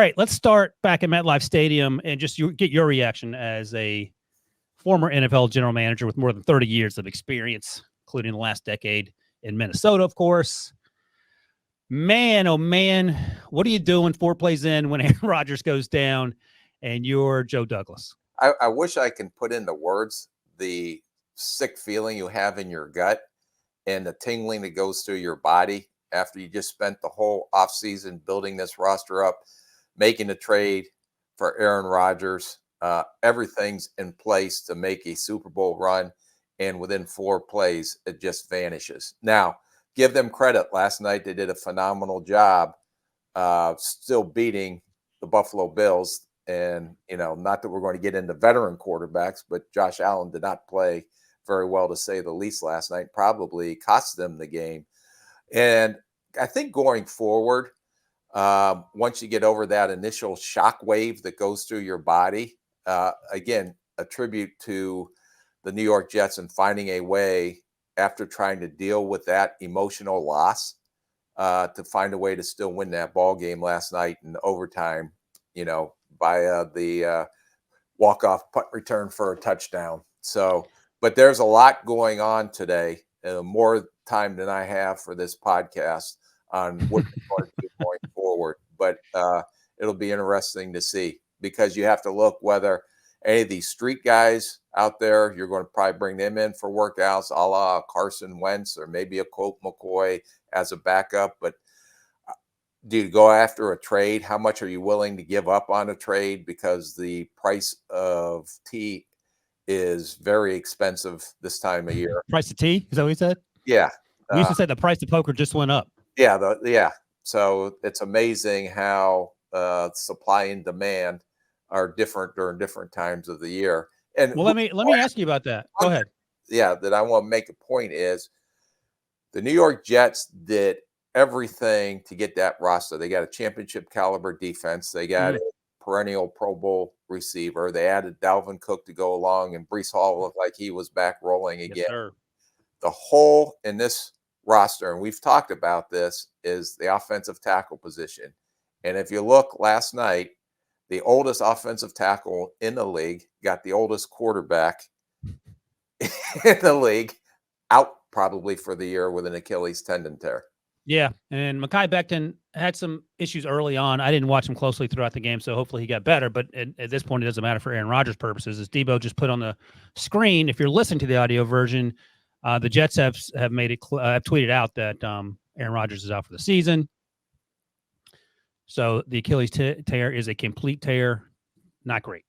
All right, let's start back at MetLife Stadium and just get your reaction as a former NFL general manager with more than 30 years of experience, including the last decade in Minnesota, of course. Man, oh man, what are you doing 4 plays in when Aaron Rodgers goes down and you're Joe Douglas? I wish I can put into words the sick feeling you have in your gut and the tingling that goes through your body after you just spent the whole offseason building this roster up, making a trade for Aaron Rodgers. Everything's in place to make a Super Bowl run, and within 4 plays, it just vanishes. Now, give them credit. Last night, they did a phenomenal job still beating the Buffalo Bills. And, not that we're going to get into veteran quarterbacks, but Josh Allen did not play very well, to say the least, last night. Probably cost them the game. And I think going forward, once you get over that initial shock wave that goes through your body, again, a tribute to the New York Jets and finding a way after trying to deal with that emotional loss to find a way to still win that ball game last night in overtime, by the walk-off punt return for a touchdown. So, but there's a lot going on today, more time than I have for this podcast on what we're going to do going forward. But it'll be interesting to see, because you have to look whether any of these street guys out there, you're going to probably bring them in for workouts, a la Carson Wentz or maybe a Colt McCoy as a backup. But do you go after a trade? How much are you willing to give up on a trade? Because the price of tea is very expensive this time of year. Price of tea? Is that what he said? Yeah. We used to say the price of poker just went up. Yeah. So it's amazing how supply and demand are different during different times of the year. And well, let me ask you about that. Go ahead. Yeah, that I want to make a point is the New York Jets did everything to get that roster. They got a championship caliber defense. They got a perennial Pro Bowl receiver. They added Dalvin Cook to go along, and Breece Hall looked like he was back rolling again. Yes, sir. The hole in this roster, and we've talked about this, is the offensive tackle position. And if you look last night, the oldest offensive tackle in the league got the oldest quarterback in the league out probably for the year with an Achilles tendon tear. Yeah, and Mekhi Becton had some issues early on. I didn't watch him closely throughout the game, so hopefully he got better. But at this point, it doesn't matter for Aaron Rodgers' purposes. As Debo just put on the screen, if you're listening to the audio version, the Jets have made it have tweeted out that Aaron Rodgers is out for the season. So the Achilles tear is a complete tear. Not great.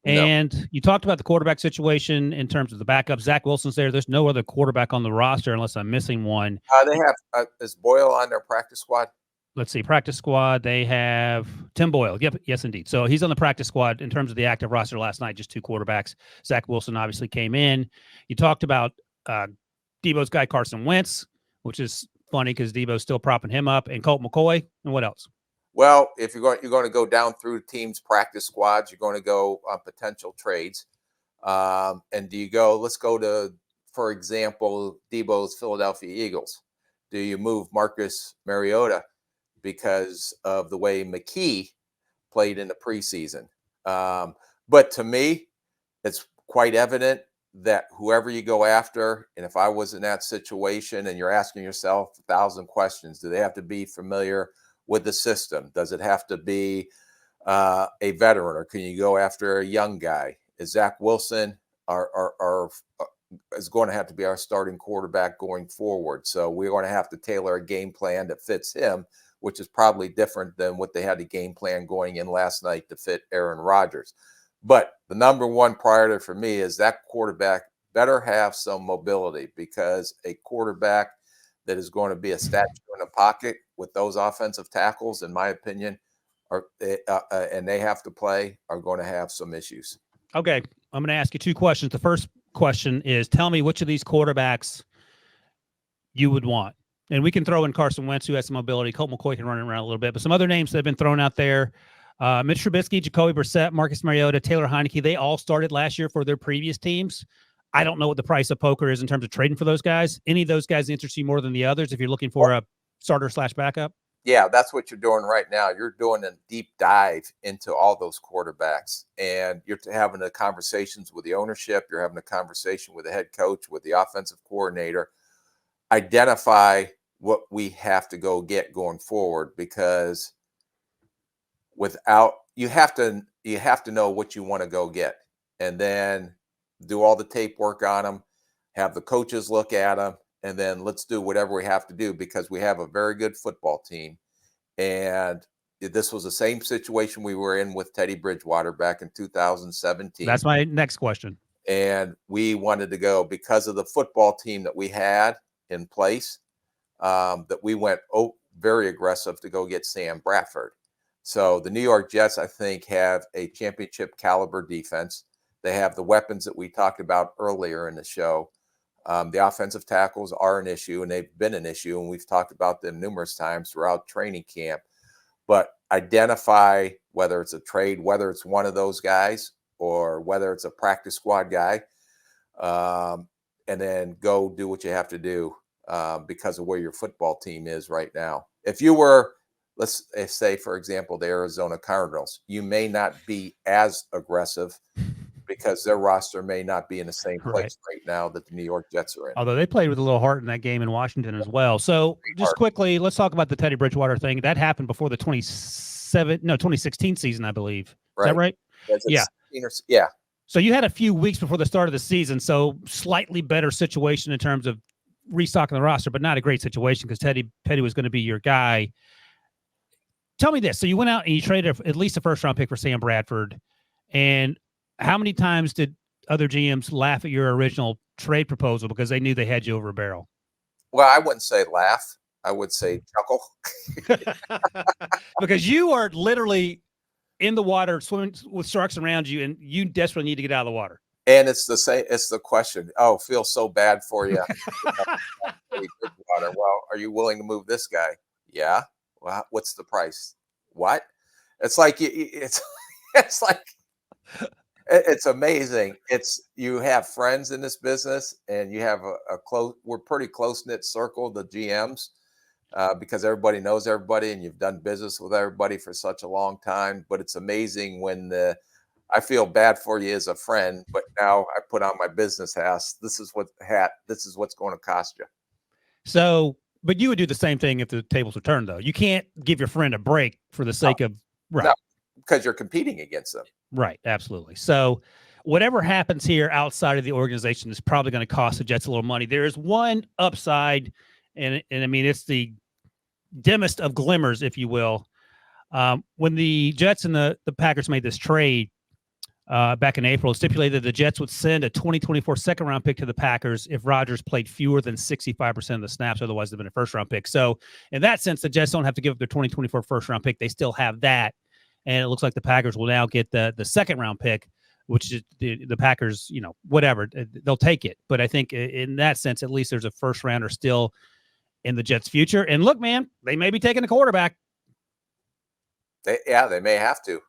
And you talked about the quarterback situation in terms of the backup. Zach Wilson's there. There's no other quarterback on the roster unless I'm missing one. They have is Boyle on their practice squad? Let's see. Practice squad. They have Tim Boyle. Yep. Yes, indeed. So he's on the practice squad in terms of the active roster last night, just 2 quarterbacks. Zach Wilson obviously came in. You talked about Debo's guy, Carson Wentz, which is funny because Debo's still propping him up, and Colt McCoy. And what else? Well, if you're going to go down through teams' practice squads, you're going to go on potential trades. And do you go, let's go to, for example, Debo's Philadelphia Eagles. Do you move Marcus Mariota because of the way McKee played in the preseason? But to me, it's quite evident that whoever you go after, and if I was in that situation and you're asking yourself 1,000 questions, do they have to be familiar with the system? Does it have to be a veteran, or can you go after a young guy? Is Zach Wilson is going to have to be our starting quarterback going forward? So we're going to have to tailor a game plan that fits him, which is probably different than what they had a game plan going in last night to fit Aaron Rodgers. But the number one priority for me is that quarterback better have some mobility, because a quarterback that is going to be a statue in the pocket with those offensive tackles, in my opinion, and they have to play, are going to have some issues. Okay, I'm going to ask you 2 questions. The first question is, tell me which of these quarterbacks you would want. And we can throw in Carson Wentz, who has some mobility. Colt McCoy can run around a little bit. But some other names that have been thrown out there, Mitch Trubisky, Jacoby Brissett, Marcus Mariota, Taylor Heineke, they all started last year for their previous teams. I don't know what the price of poker is in terms of trading for those guys. Any of those guys interest you more than the others if you're looking for a starter / backup? Yeah, that's what you're doing right now. You're doing a deep dive into all those quarterbacks, and you're having the conversations with the ownership. You're having a conversation with the head coach, with the offensive coordinator. Identify what we have to go get going forward, because without you have to know what you want to go get, and then do all the tape work on them, have the coaches look at them, and then let's do whatever we have to do, because we have a very good football team. And this was the same situation we were in with Teddy Bridgewater back in 2017. That's my next question. And we wanted to go, because of the football team that we had in place, that we went very aggressive to go get Sam Bradford. So the New York Jets, I think, have a championship caliber defense. They have the weapons that we talked about earlier in the show. The offensive tackles are an issue, and they've been an issue, and we've talked about them numerous times throughout training camp. But identify whether it's a trade, whether it's one of those guys, or whether it's a practice squad guy, and then go do what you have to do because of where your football team is right now. If you were, let's say, for example, the Arizona Cardinals, you may not be as aggressive because their roster may not be in the same place right now that the New York Jets are in. Although they played with a little heart in that game in Washington as well. So just quickly, let's talk about the Teddy Bridgewater thing. That happened before the 2016 season, I believe. Is that right? Yeah. Yeah. So you had a few weeks before the start of the season, so slightly better situation in terms of restocking the roster, but not a great situation because Teddy was going to be your guy. Tell me this. So you went out and you traded at least a first-round pick for Sam Bradford, and how many times did other GMs laugh at your original trade proposal because they knew they had you over a barrel? Well, I wouldn't say laugh. I would say chuckle. Because you are literally in the water swimming with sharks around you, and you desperately need to get out of the water. And it's the same. It's the question. Oh, feel so bad for you. Well, are you willing to move this guy? Yeah. Well, what's the price? What? It's like it's like it's amazing. You have friends in this business, and you have we're pretty close knit circle, the GMs, because everybody knows everybody, and you've done business with everybody for such a long time. But it's amazing when I feel bad for you as a friend, but now I put on my business hat. This is what's going to cost you. So, but you would do the same thing if the tables were turned, though. You can't give your friend a break for the sake of because you're competing against them. Right, absolutely. So, whatever happens here outside of the organization is probably going to cost the Jets a little money. There is one upside, and I mean it's the dimmest of glimmers, if you will. When the Jets and the Packers made this trade back in April, it stipulated the Jets would send a 2024 second-round pick to the Packers if Rodgers played fewer than 65% of the snaps. Otherwise, they've been a first-round pick. So, in that sense, the Jets don't have to give up their 2024 first-round pick. They still have that. And it looks like the Packers will now get the second-round pick, which is the Packers, whatever. They'll take it. But I think in that sense, at least there's a first-rounder still in the Jets' future. And look, man, they may be taking a quarterback. They may have to.